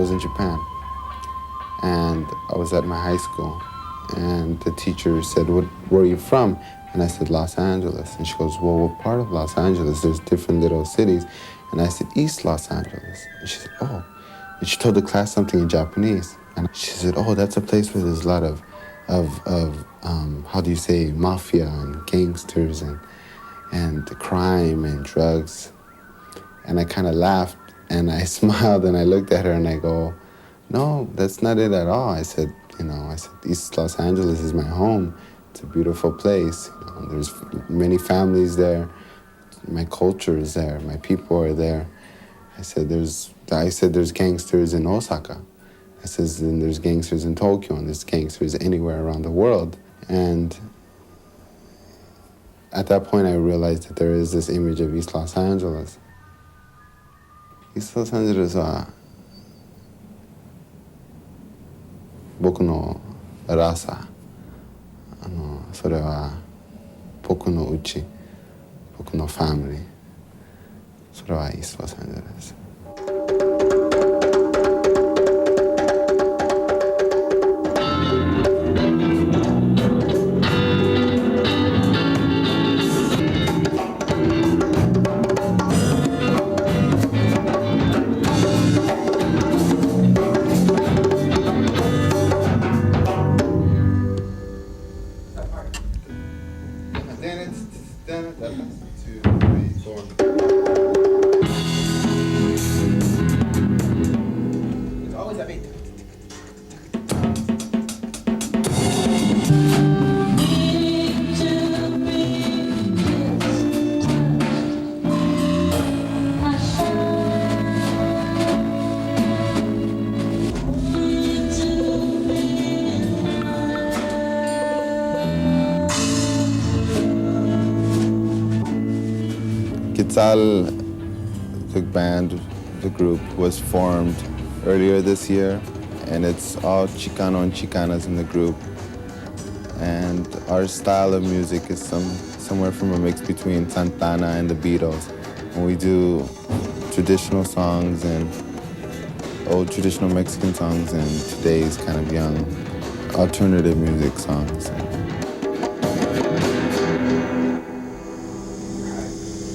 was in Japan, and I was at my high school, and the teacher said, where are you from? And I said, Los Angeles. And she goes, well, what part of Los Angeles? There's different little cities. And I said, East Los Angeles. And she said, oh. And she told the class something in Japanese. And she said, oh, that's a place where there's a lot of how do you say, mafia and gangsters and crime and drugs. And I kind of laughed and I smiled and I looked at her and I go, no, that's not it at all. I said, East Los Angeles is my home. It's a beautiful place. There's many families there. My culture is there. My people are there. I said there's gangsters in Osaka. I says, and there's gangsters in Tokyo, and there's gangsters anywhere around the world. And at that point, I realized that there is this image of East Los Angeles. East Los Angeles は僕のラサ、それは僕の家、僕のファミリー、それはイーストロサンゼルです。The band, the group, was formed earlier this year, and it's all Chicano and Chicanas in the group. And our style of music is somewhere from a mix between Santana and the Beatles. And we do traditional songs and old traditional Mexican songs and today's kind of young alternative music songs.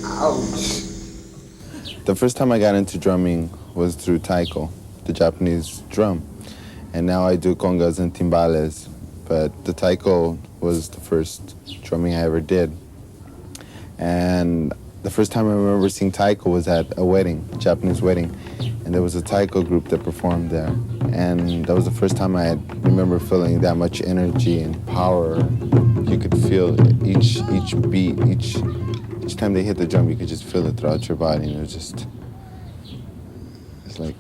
Ouch! The first time I got into drumming was through Taiko, the Japanese drum. And now I do congas and timbales. But the Taiko was the first drumming I ever did. And the first time I remember seeing Taiko was at a wedding, a Japanese wedding. And there was a Taiko group that performed there. And that was the first time I remember feeling that much energy and power. You could feel each beat, each time they hit the drum, you could just feel it throughout your body, and it's like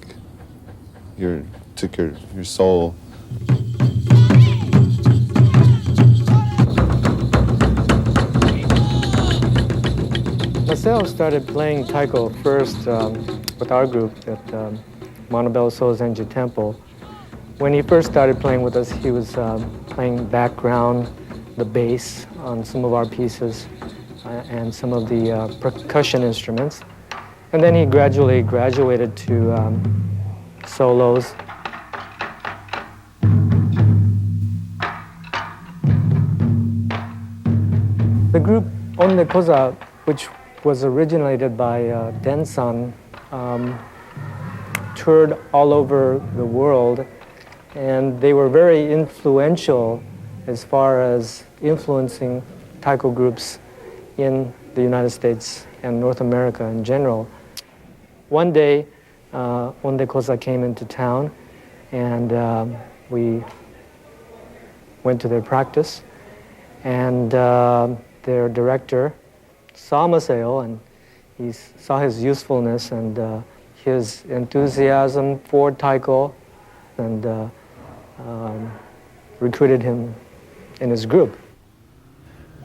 took your soul. Maceo started playing taiko first with our group at Montebello Sozenji Temple. When he first started playing with us, he was playing background, the bass on some of our pieces, and some of the percussion instruments. And then he gradually graduated to solos. The group Ondekoza, which was originated by Densan, toured all over the world, and they were very influential as far as influencing taiko groups in the United States and North America in general. One day, Ondekoza came into town, and we went to their practice, and their director saw Maceo, and he saw his usefulness and his enthusiasm for taiko, and recruited him in his group.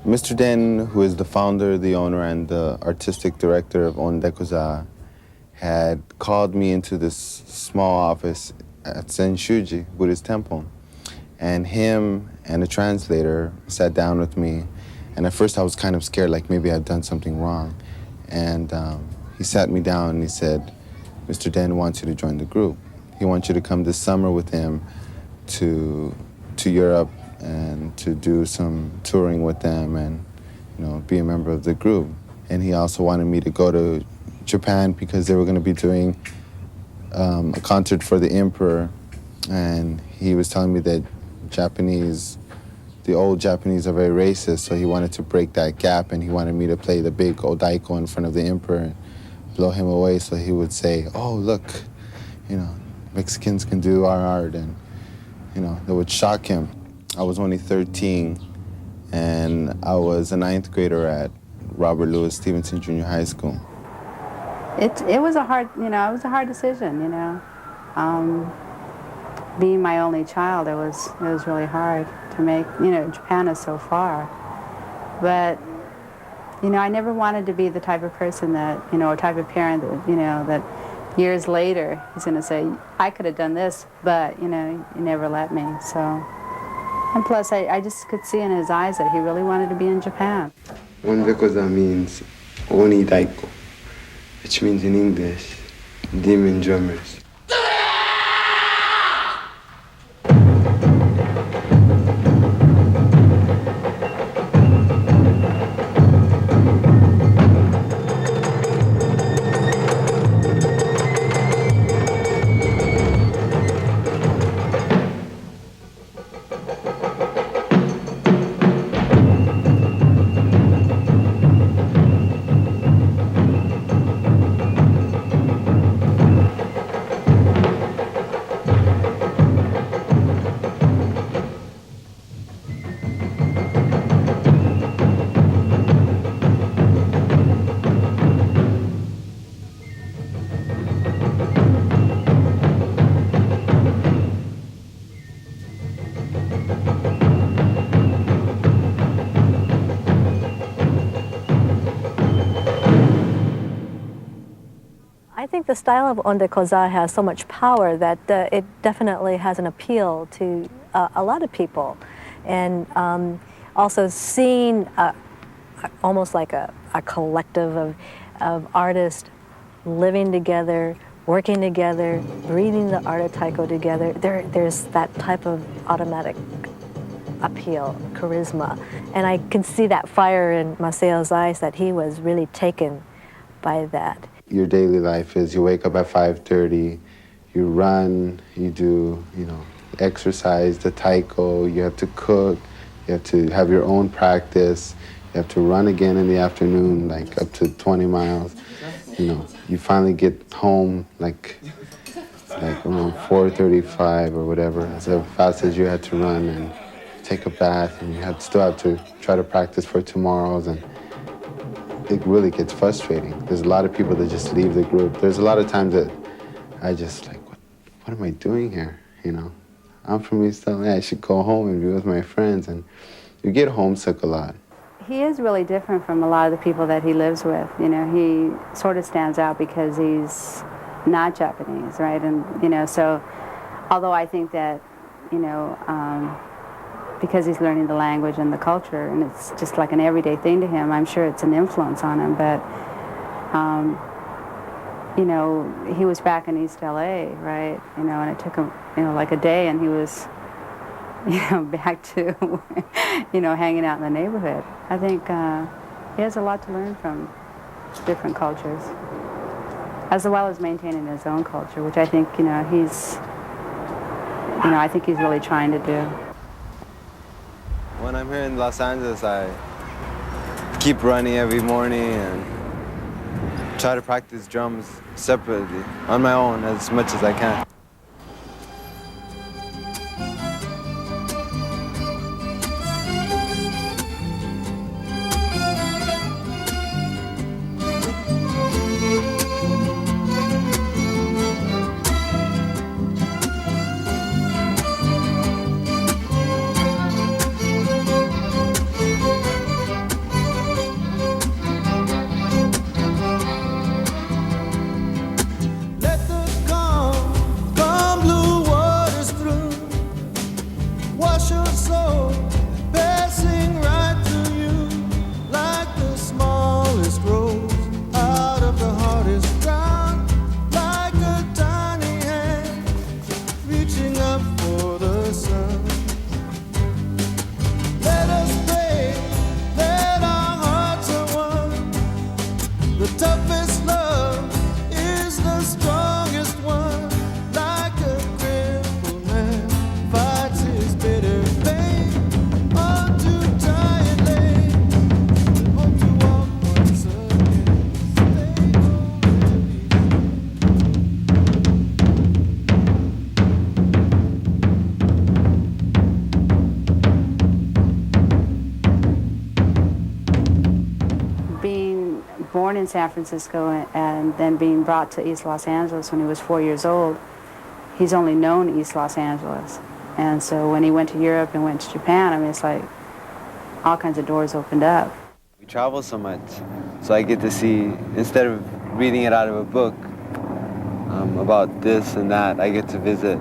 Mr. Den, who is the founder, the owner, and the artistic director of Ondekoza, had called me into this small office at Senshuji Buddhist temple. And him and a translator sat down with me. And at first I was kind of scared, like maybe I'd done something wrong. And he sat me down and he said, Mr. Den wants you to join the group. he wants you to come this summer with him to Europe and to do some touring with them and, you know, be a member of the group. And he also wanted me to go to Japan because they were going to be doing a concert for the emperor. And he was telling me that the old Japanese are very racist, so he wanted to break that gap, and he wanted me to play the big Ondekoza in front of the emperor and blow him away, so he would say, oh, look, you know, Mexicans can do our art, and, you know, that would shock him. I was only 13, and I was a 9th grader at Robert Louis Stevenson Junior High School. It was a hard, you know, it was a hard decision, you know. Being my only child, it was really hard to make. You know, Japan is so far, but you know, I never wanted to be the type of person that, you know, or type of parent that, you know, that years later he's going to say, I could have done this, but you know, you never let me. So, and plus, I just could see in his eyes that he really wanted to be in Japan. Ondekoza means Oni Taiko, which means in English, demon drummers. I think the style of Ondekoza has so much power that it definitely has an appeal to a lot of people. And also seeing almost like a collective of artists living together, working together, breathing the art of Taiko together, there's that type of automatic appeal, charisma. And I can see that fire in Maceo's eyes, that he was really taken by that. Your daily life is you wake up at 5:30, you run, you do, you know, exercise, the taiko, you have to cook, you have to have your own practice, you have to run again in the afternoon, like up to 20 miles. You know, you finally get home like around 4:35 or whatever, as fast as you had to run, and take a bath, and you still have to try to practice for tomorrow's, and it really gets frustrating. There's a lot of people that just leave the group. There's a lot of times that I just like, what am I doing here, you know? I'm from East L.A., I should go home and be with my friends, and you get homesick a lot. He is really different from a lot of the people that he lives with. You know, he sort of stands out because he's not Japanese, right? And, you know, so although I think that, you know, because he's learning the language and the culture, and it's just like an everyday thing to him, I'm sure it's an influence on him, but, you know, he was back in East L.A., right? You know, and it took him, you know, like a day, and he was, you know, back to, you know, hanging out in the neighborhood. I think he has a lot to learn from different cultures, as well as maintaining his own culture, which I think, you know, I think he's really trying to do. When I'm here in Los Angeles, I keep running every morning and try to practice drums separately, on my own, as much as I can. toughest love is the strongest one. Like a crippled man fights his bitter pain on too tired legs. Hope to walk once again. Stay Being born in San Francisco and then being brought to East Los Angeles when he was 4 years old, he's only known East Los Angeles. And so when he went to Europe and went to Japan, I mean, it's like all kinds of doors opened up. We travel so much, so I get to see, instead of reading it out of a book about this and that, I get to visit,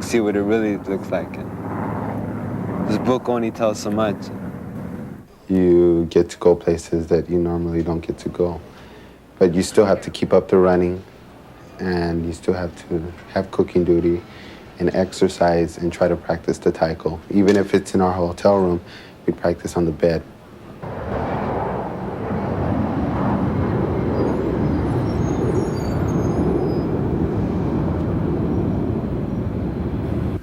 see what it really looks like. And this book only tells so much. You get to go places that you normally don't get to go. But you still have to keep up the running, and you still have to have cooking duty and exercise and try to practice the taiko. Even if it's in our hotel room, we practice on the bed.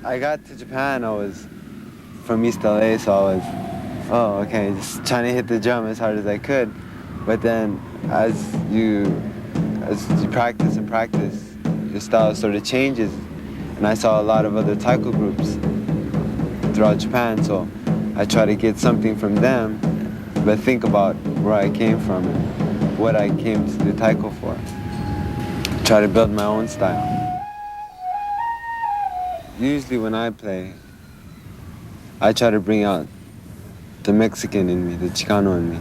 I got to Japan, I was from East L.A, so I was, oh, okay, just trying to hit the drum as hard as I could. But then as you practice and practice, your style sort of changes. And I saw a lot of other taiko groups throughout Japan, so I try to get something from them, but think about where I came from and what I came to do taiko for. Try to build my own style. Usually when I play, I try to bring out the Mexican in me, the Chicano in me.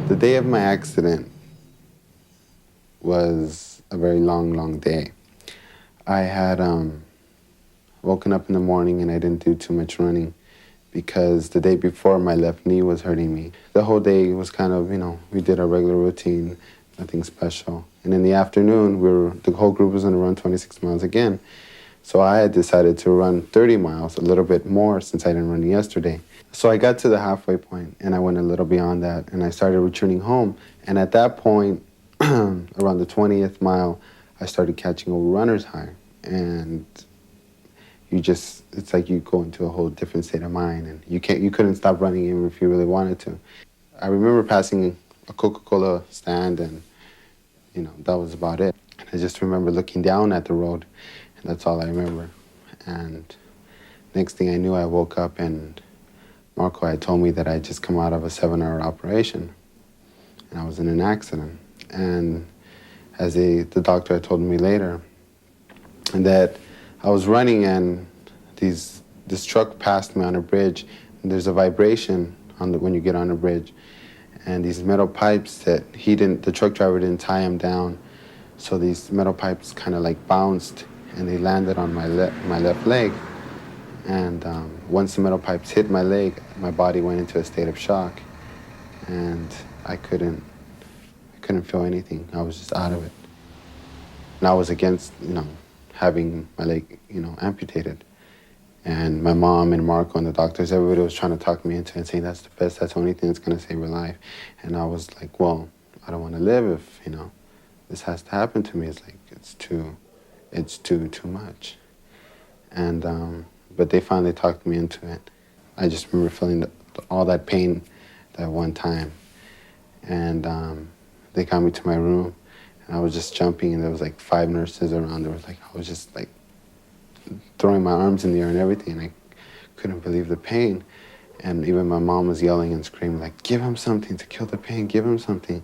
The day of my accident was a very long, long day. I had woken up in the morning and I didn't do too much running because the day before my left knee was hurting me. The whole day was kind of, we did our regular routine, nothing special. And in the afternoon, the whole group was gonna run 26 miles again. So I had decided to run 30 miles, a little bit more since I didn't run yesterday. So I got to the halfway point and I went a little beyond that and I started returning home. And at that point, around the 20th mile, I started catching a runner's high. And it's like you go into a whole different state of mind and you couldn't stop running even if you really wanted to. I remember passing a Coca-Cola stand and, that was about it. And I just remember looking down at the road and that's all I remember. And next thing I knew, I woke up and Marco had told me that I'd just come out of a 7-hour operation and I was in an accident. And as the doctor had told me later, and that I was running and this truck passed me on a bridge and there's a vibration when you get on a bridge. And these metal pipes that the truck driver didn't tie them down. So these metal pipes kind of like bounced and they landed on my left leg. And once the metal pipes hit my leg, my body went into a state of shock. And I couldn't feel anything. I was just out of it. And I was against, having my leg, amputated. And my mom and Marco and the doctors, everybody was trying to talk me into it, saying that's the only thing that's gonna save her life. And I was like, well, I don't wanna live if, this has to happen to me. It's like, it's too much. And, but they finally talked me into it. I just remember feeling all that pain that one time. And they got me to my room and I was just jumping and there was like 5 nurses around. There was like, I was just like throwing my arms in the air and everything. And I couldn't believe the pain. And even my mom was yelling and screaming like, give him something to kill the pain, give him something.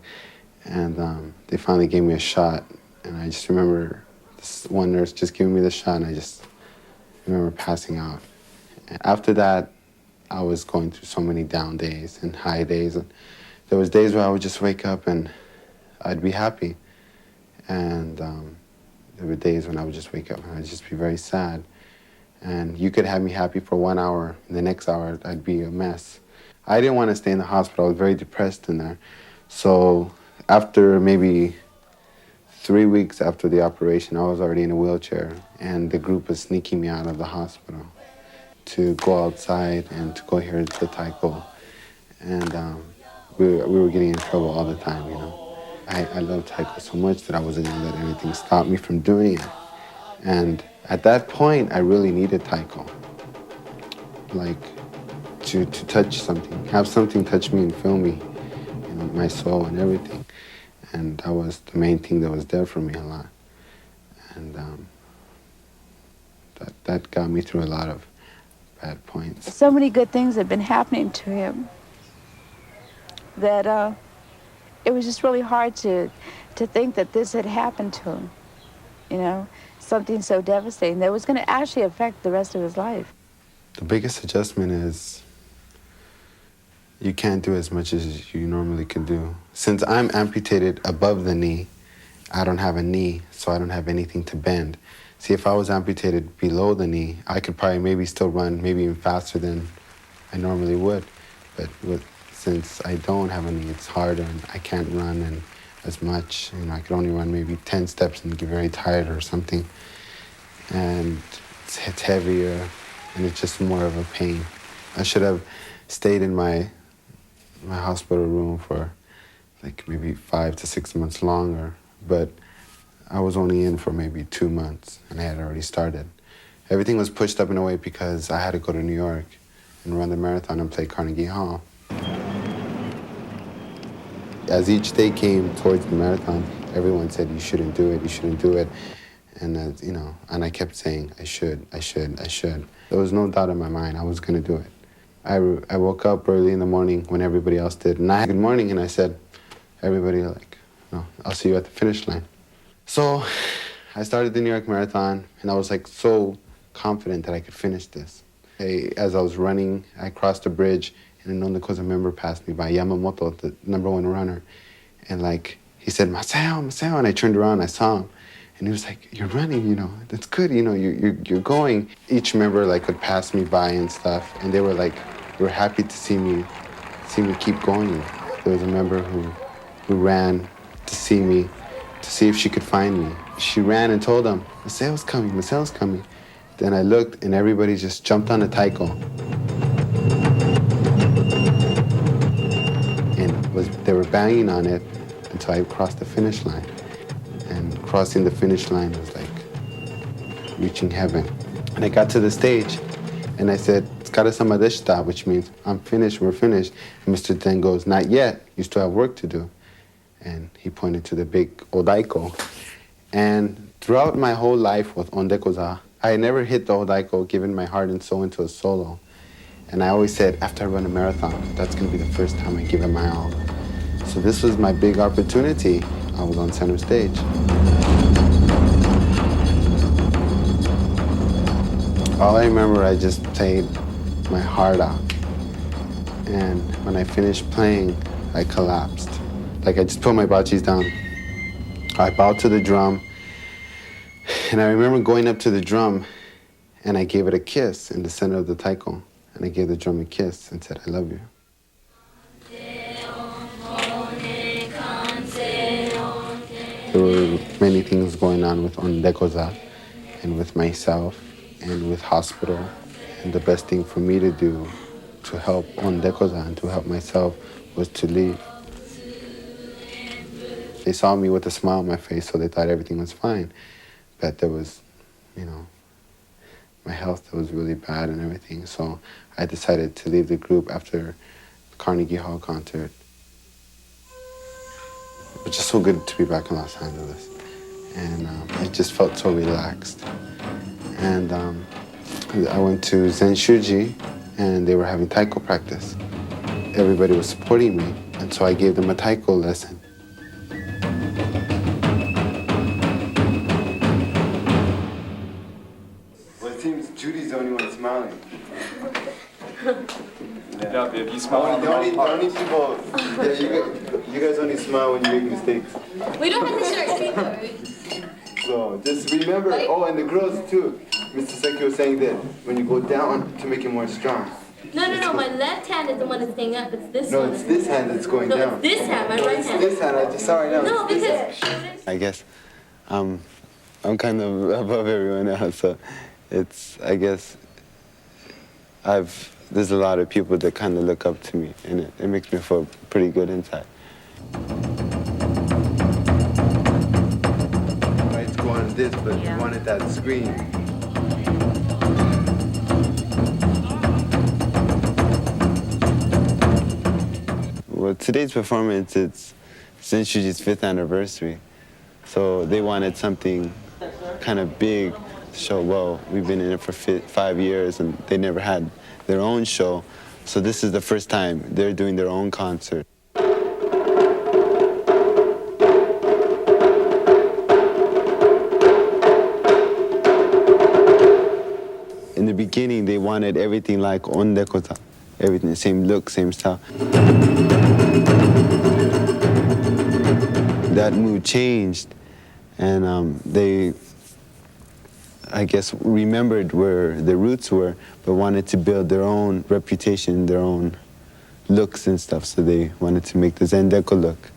And they finally gave me a shot. And I just remember this one nurse just giving me the shot and I just remember passing out. And after that, I was going through so many down days and high days. And there was days where I would just wake up and I'd be happy. And there were days when I would just wake up and I'd just be very sad. And you could have me happy for 1 hour, and the next hour I'd be a mess. I didn't want to stay in the hospital. I was very depressed in there. So after maybe 3 weeks after the operation, I was already in a wheelchair, and the group was sneaking me out of the hospital to go outside and to go here to Taiko. And we were getting in trouble all the time, you know. I loved Taiko so much that I wasn't going to let anything stop me from doing it. And at that point, I really needed Taiko. Like, to touch something, have something touch me and feel me, you know, my soul and everything. And that was the main thing that was there for me a lot. And that got me through a lot of bad points. So many good things had been happening to him that it was just really hard to think that this had happened to him, you know, something so devastating that was going to actually affect the rest of his life. The biggest adjustment is you can't do as much as you normally can do. Since I'm amputated above the knee, I don't have a knee, so I don't have anything to bend. See, if I was amputated below the knee, I could probably maybe still run, maybe even faster than I normally would. But since I don't have a knee, it's harder, and I can't run and as much. You know, I could only run maybe 10 steps and get very tired or something. And it's heavier, and it's just more of a pain. I should have stayed in my hospital room for like maybe 5 to 6 months longer, but I was only in for maybe 2 months, and I had already started. Everything was pushed up in a way because I had to go to New York and run the marathon and play Carnegie Hall. As each day came towards the marathon, everyone said, you shouldn't do it, you shouldn't do it. And, you know, and I kept saying, I should. There was no doubt in my mind I was gonna do it. I woke up early in the morning when everybody else did, and I had good morning, and I said, everybody, like, no, I'll see you at the finish line. So I started the New York Marathon, and I was like so confident that I could finish this. As I was running, I crossed a bridge, and an Ondekoza member passed me by, Yamamoto, the #1 runner. And like, he said, Maceo, and I turned around, I saw him. And he was like, you're running, you know, that's good, you know, you're going. Each member like would pass me by and stuff, and they were like, they were happy to see me keep going. There was a member who ran to see me, to see if she could find me. She ran and told them, Maceo's coming. Then I looked, and everybody just jumped on the Taiko. And they were banging on it until I crossed the finish line. And crossing the finish line was like reaching heaven. And I got to the stage, and I said, "Skara-sama deshita," which means I'm finished, we're finished. And Mr. Den goes, "Not yet, you still have work to do." And he pointed to the big odaiko. And throughout my whole life with Ondekoza, I had never hit the odaiko, given my heart and soul into a solo. And I always said, after I run a marathon, that's gonna be the first time I give it my all. So this was my big opportunity. I was on center stage. All I remember, I just played my heart out. And when I finished playing, I collapsed. Like, I just put my bachis down. I bowed to the drum. And I remember going up to the drum, and I gave it a kiss in the center of the taiko. And I gave the drum a kiss and said, I love you. There were many things going on with Ondekoza and with myself and with hospital. And the best thing for me to do to help Ondekoza and to help myself was to leave. They saw me with a smile on my face, so they thought everything was fine. But there was, you know, my health was really bad and everything. So I decided to leave the group after the Carnegie Hall concert. It was just so good to be back in Los Angeles. And I just felt so relaxed. And I went to Zen Shuji, and they were having taiko practice. Everybody was supporting me, and so I gave them a taiko lesson. seems Judy's the only one smiling. Yeah, babe, you smile. The only people, you guys only smile when you make mistakes. We don't have to share anymore. So just remember, oh, and the girls too. Mr. Seki was saying that when you go down to make it more strong. No, my left hand is the one that's staying up. It's this No, one. it's this hand that's going down. No, it's this hand, my right hand. This hand, I just saw it now. No, because... I guess I'm kind of above everyone else, so it's, I guess, there's a lot of people that kind of look up to me, and it makes me feel pretty good inside. Lights go on this, but you wanted that screen. Well, today's performance, it's Senshuji's 5th anniversary, so they wanted something kind of big to show, well, we've been in it for 5 years, and they never had their own show, so this is the first time they're doing their own concert. In the beginning, they wanted everything like Ondekoza, everything, the same look, same style. That mood changed, and they, I guess, remembered where their roots were, but wanted to build their own reputation, their own looks and stuff, so they wanted to make the Zendeko look.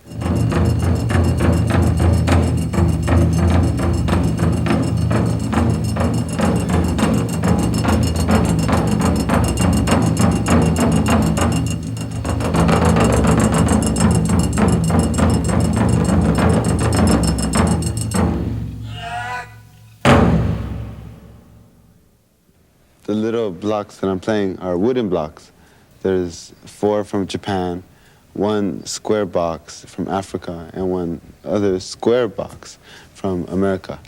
The little blocks that I'm playing are wooden blocks. There's 4 from Japan, 1 square box from Africa, and 1 other square box from America.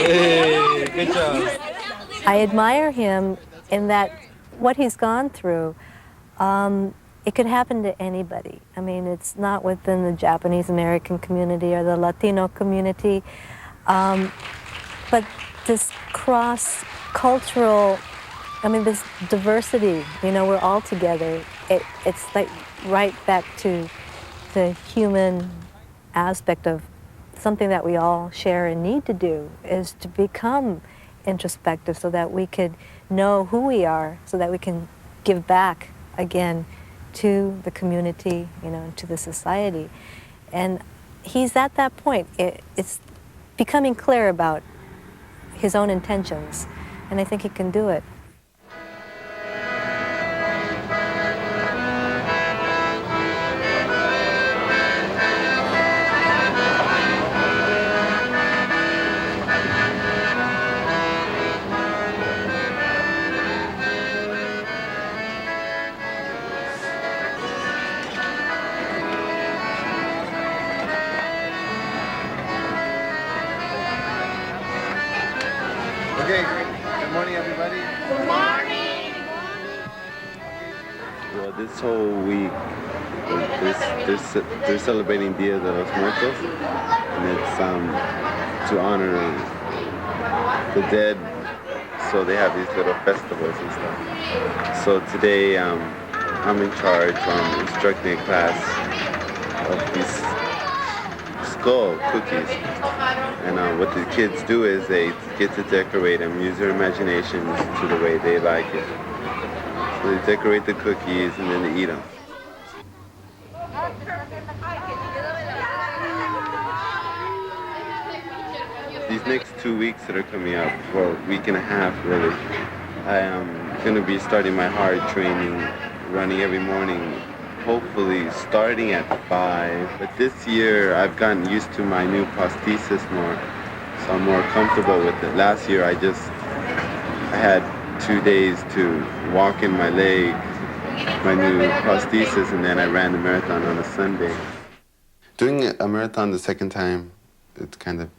Hey, good job. I admire him in that what he's gone through, it could happen to anybody. I mean, it's not within the Japanese American community or the Latino community, but this cross-cultural, I mean, this diversity, you know, we're all together. It's like right back to the human aspect of something that we all share and need to do is to become introspective so that we could know who we are, so that we can give back again to the community, you know, to the society. And he's at that point. It's becoming clear about his own intentions, and I think he can do it. Okay, Good morning, everybody. Good morning. Well, this whole week, they're celebrating Dia de los Muertos, and it's to honor the dead. So they have these little festivals and stuff. So today, I'm in charge. Instructing a class of these skull cookies. And what the kids do is they get to decorate them, use their imaginations to the way they like it. So they decorate the cookies and then they eat them. These next 2 weeks that are coming up, or a week and a half really, I am going to be starting my hard training, running every morning, hopefully starting at 5. But this year I've gotten used to my new prosthesis more, so I'm more comfortable with it. Last year I had 2 days to walk in my leg, my new prosthesis, and then I ran the marathon on a Sunday. Doing a marathon the second time, it's kind of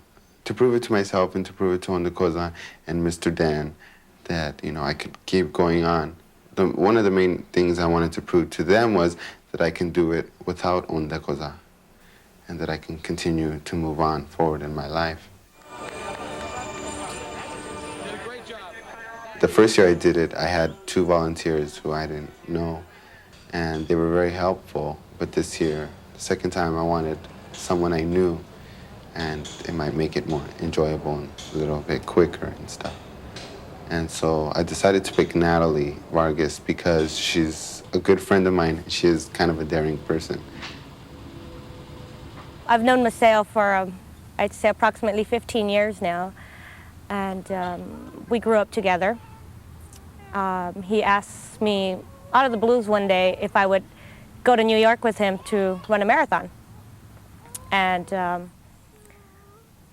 to prove it to myself and to prove it to Ondekoza and Mr. Dan that, I could keep going on. One of the main things I wanted to prove to them was that I can do it without Ondekoza and that I can continue to move on forward in my life. The first year I did it, I had 2 volunteers who I didn't know, and they were very helpful. But this year, the second time, I wanted someone I knew, and it might make it more enjoyable and a little bit quicker and stuff. And so I decided to pick Natalie Vargas because she's a good friend of mine. She is kind of a daring person. I've known Maceo for, I'd say, approximately 15 years now, and we grew up together. He asked me out of the blues one day if I would go to New York with him to run a marathon. And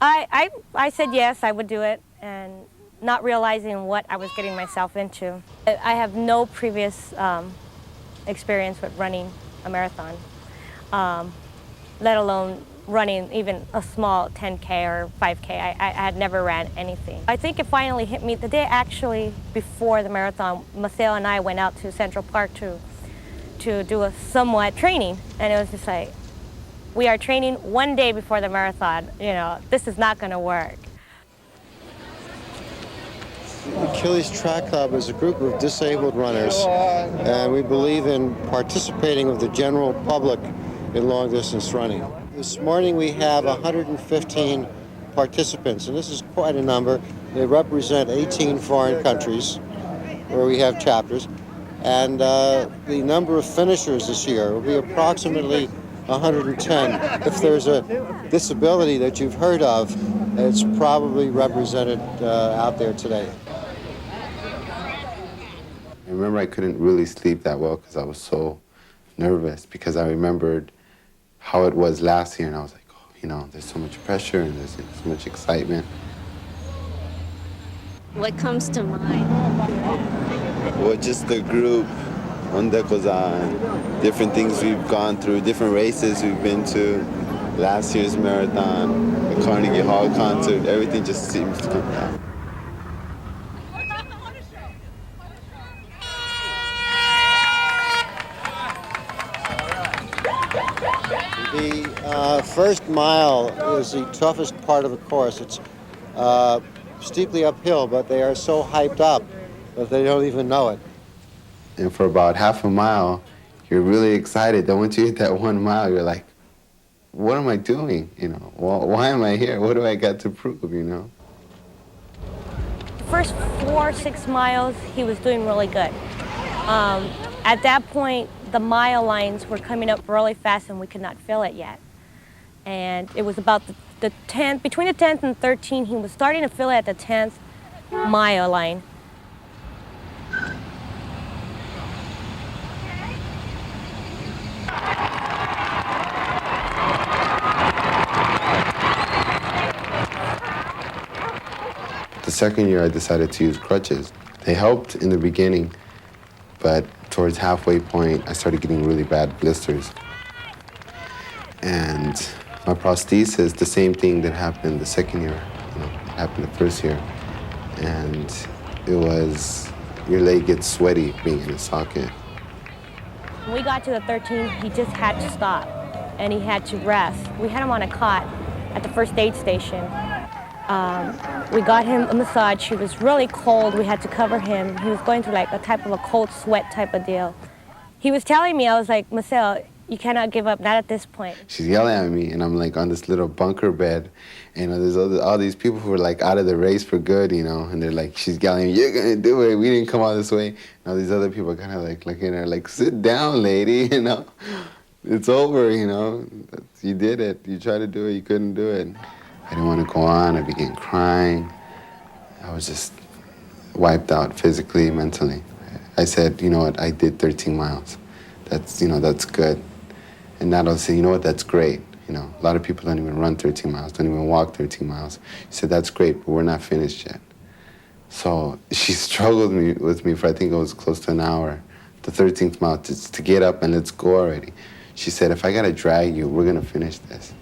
I said yes, I would do it, and not realizing what I was getting myself into. I have no previous experience with running a marathon, let alone running even a small 10K or 5K. I had never ran anything. I think it finally hit me the day actually before the marathon. Maceo and I went out to Central Park to do a somewhat training, and it was just like, we are training 1 day before the marathon. This is not going to work. Achilles Track Club is a group of disabled runners, and we believe in participating with the general public in long-distance running. This morning we have 115 participants, and this is quite a number. They represent 18 foreign countries where we have chapters, and the number of finishers this year will be approximately 110. If there's a disability that you've heard of, it's probably represented out there today. I remember I couldn't really sleep that well because I was so nervous, because I remembered how it was last year, and I was like, there's so much pressure and there's so much excitement. What comes to mind? Well, just the group, Ondekoza, and different things we've gone through, different races we've been to, last year's marathon, the Carnegie Hall concert, everything just seems to come back. The first mile is the toughest part of the course. It's steeply uphill, but they are so hyped up that they don't even know it. And for about half a mile, you're really excited. Then once you hit that 1 mile, you're like, what am I doing? Why am I here? What do I got to prove, The first 4-6 miles, he was doing really good. At that point, the mile lines were coming up really fast and we could not feel it yet. And it was about the 10th, between the 10th and 13th, he was starting to feel it at the 10th mile line. The second year, I decided to use crutches. They helped in the beginning, but towards halfway point, I started getting really bad blisters. And my prosthesis, the same thing that happened the second year, happened the first year. And it was your leg gets sweaty being in a socket. When we got to the 13, he just had to stop and he had to rest. We had him on a cot at the first aid station. We got him a massage. He was really cold. We had to cover him. He was going through like a type of a cold sweat type of deal. He was telling me, I was like, Maceo, you cannot give up, not at this point. She's yelling at me, and I'm like on this little bunker bed. And there's all these people who are like out of the race for good, you know, and they're like, she's yelling, you're gonna do it. We didn't come all this way. And all these other people are kind of like looking at her like, sit down, lady, you know. It's over, you know. You did it. You tried to do it. You couldn't do it. I didn't want to go on. I began crying. I was just wiped out physically, mentally. I said, you know what, I did 13 miles. That's, you know, that's good. And now I'll say, you know what, that's great. You know, a lot of people don't even run 13 miles, don't even walk 13 miles. She said, that's great, but we're not finished yet. So she struggled with me for, I think it was close to an hour, the 13th mile, to get up and let's go already. She said, if I gotta drag you, we're gonna finish this.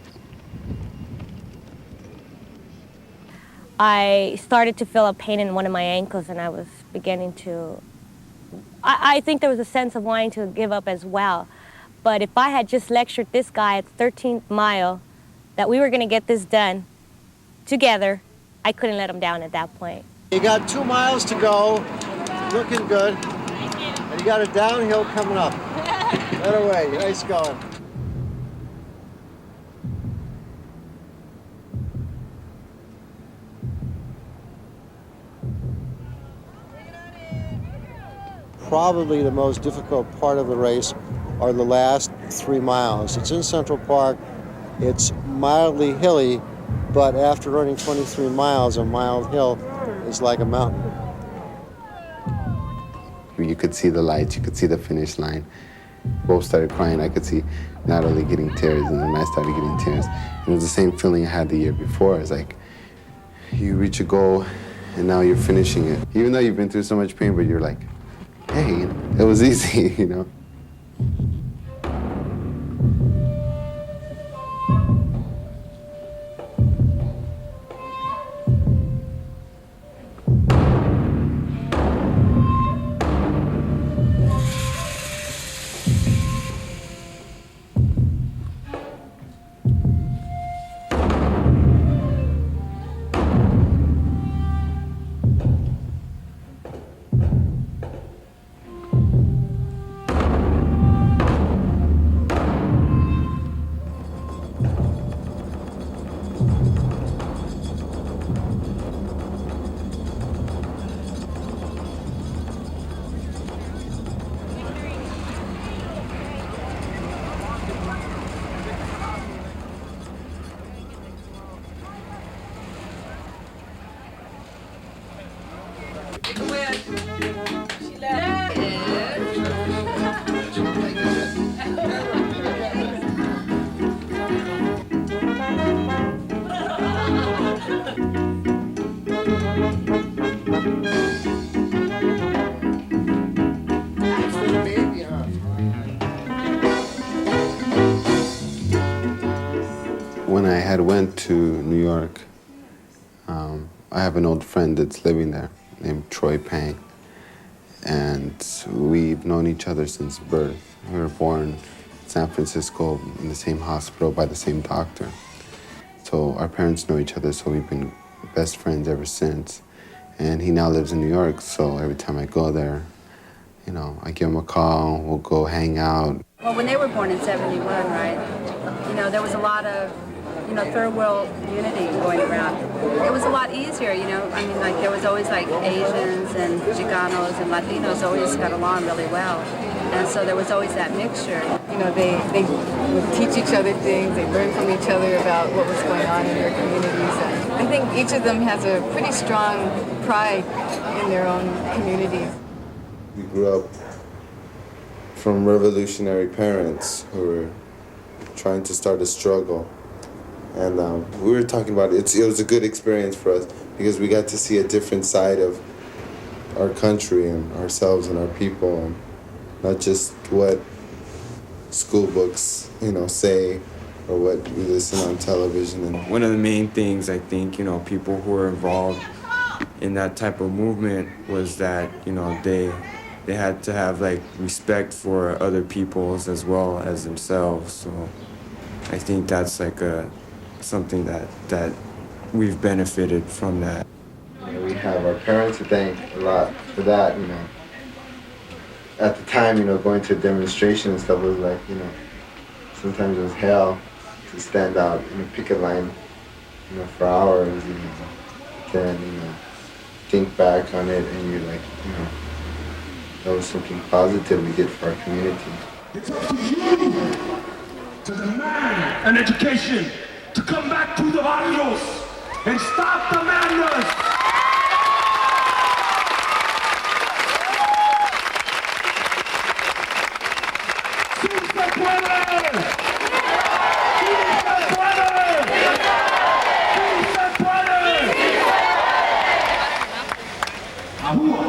I started to feel a pain in one of my ankles and I was beginning to, I think there was a sense of wanting to give up as well. But if I had just lectured this guy at the 13th mile that we were gonna get this done together, I couldn't let him down at that point. You got 2 miles to go, looking good. And you got a downhill coming up. Right away, nice going. Probably the most difficult part of the race are the last 3 miles. It's in Central Park. It's mildly hilly, but after running 23 miles, a mild hill is like a mountain. You could see the lights, you could see the finish line. Both started crying. I could see Natalie getting tears, and then I started getting tears. It was the same feeling I had the year before. It's like you reach a goal, and now you're finishing it. Even though you've been through so much pain, but you're like, hey, it was easy, you know? When I had went to New York, I have an old friend that's living there named Troy Pang. And we've known each other since birth. We were born in San Francisco in the same hospital by the same doctor. So our parents know each other, so we've been best friends ever since. And he now lives in New York, so every time I go there, you know, I give him a call, we'll go hang out. Well, when they were born in '71, right, you know, there was a lot of, you know, third world unity going around. It was a lot easier, you know. I mean, like, there was always, like, Asians and Chicanos and Latinos always got along really well. And so there was always that mixture. You know, they would teach each other things, they learned from each other about what was going on in their communities. And I think each of them has a pretty strong pride in their own communities. We grew up from revolutionary parents who were trying to start a struggle. And we were talking about it. It was a good experience for us because we got to see a different side of our country and ourselves and our people, and not just what school books, you know, say or what we listen on television. And one of the main things, I think, you know, people who are involved in that type of movement was that, you know, they had to have like respect for other peoples as well as themselves. So I think that's like something that we've benefited from that. You know, we have our parents to thank a lot for that, you know. At the time, you know, going to a demonstration and stuff was like, you know, sometimes it was hell to stand out in a picket line, you know, for hours, you know. Then, you know, think back on it and you're like, you know, that was something positive we did for our community. It's up to you to demand an education, to come back to the barrios and stop the madness. ¡Sí se puede! ¡Sí se puede! ¡Sí se puede! ¡Ahúa!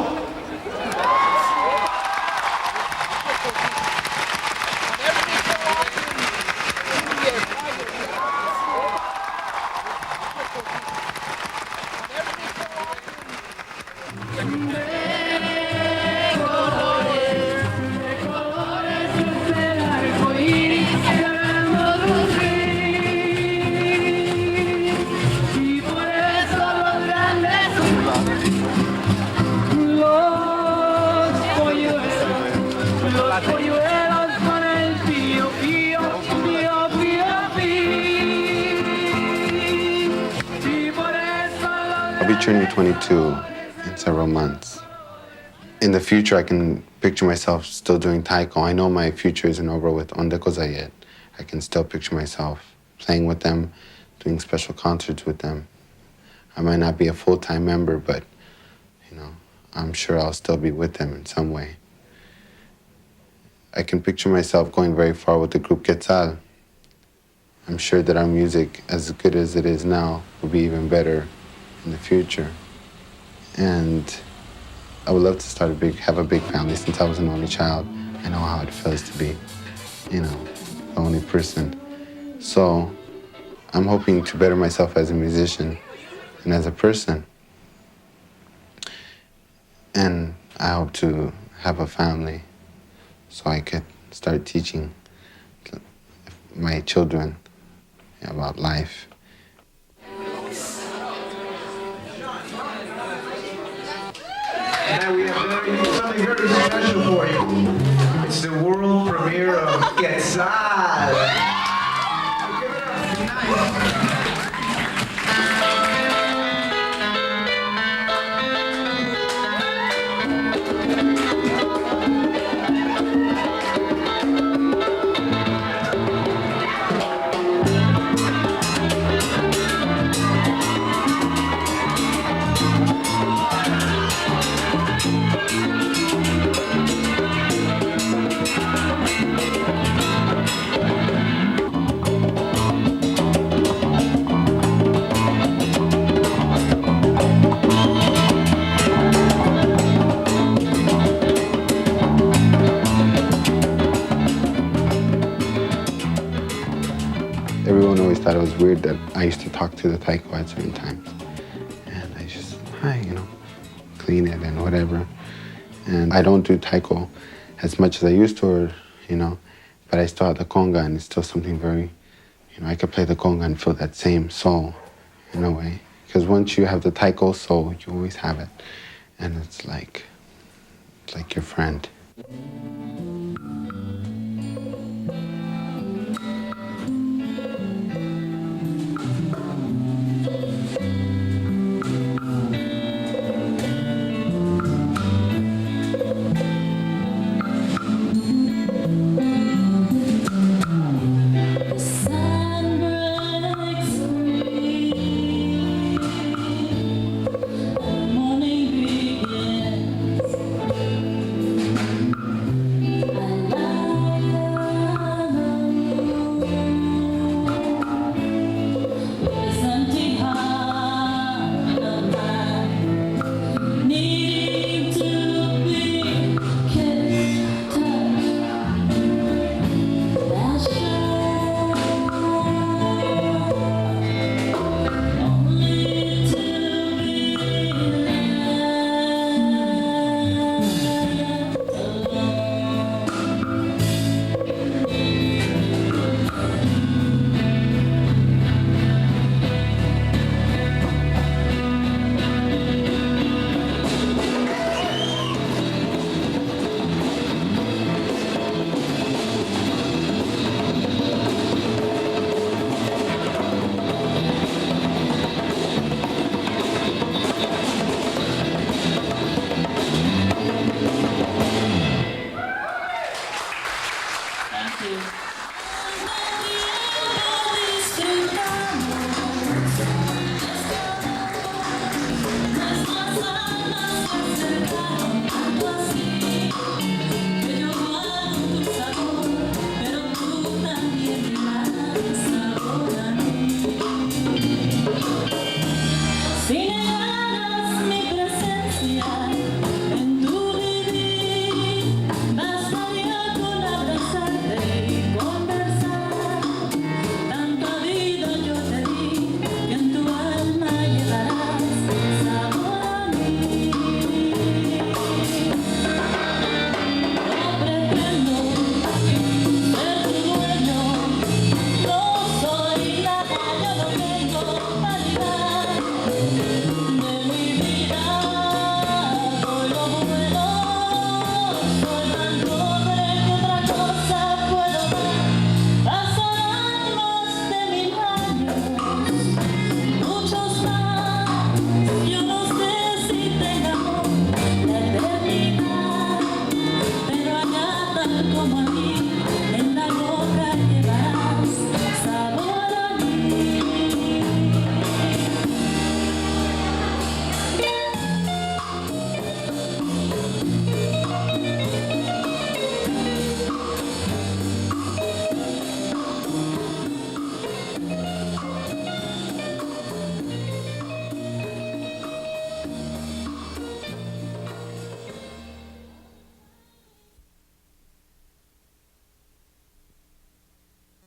I'll be turning 22 in several months. In the future, I can picture myself still doing taiko. I know my future isn't over with Ondekoza yet. I can still picture myself playing with them, doing special concerts with them. I might not be a full-time member, but, you know, I'm sure I'll still be with them in some way. I can picture myself going very far with the group Quetzal. I'm sure that our music, as good as it is now, will be even better in the future. And I would love to have a big family. Since I was an only child, I know how it feels to be, you know, the only person. So I'm hoping to better myself as a musician and as a person. And I hope to have a family so I could start teaching my children about life. And we have something very special for you. It's the world premiere of Quetzal. Everyone always thought it was weird that I used to talk to the taiko at certain times. And I just, hi, you know, clean it and whatever. And I don't do taiko as much as I used to, or, you know, but I still have the conga, and it's still something very, you know, I could play the conga and feel that same soul in a way. Because once you have the taiko soul, you always have it. And it's like your friend.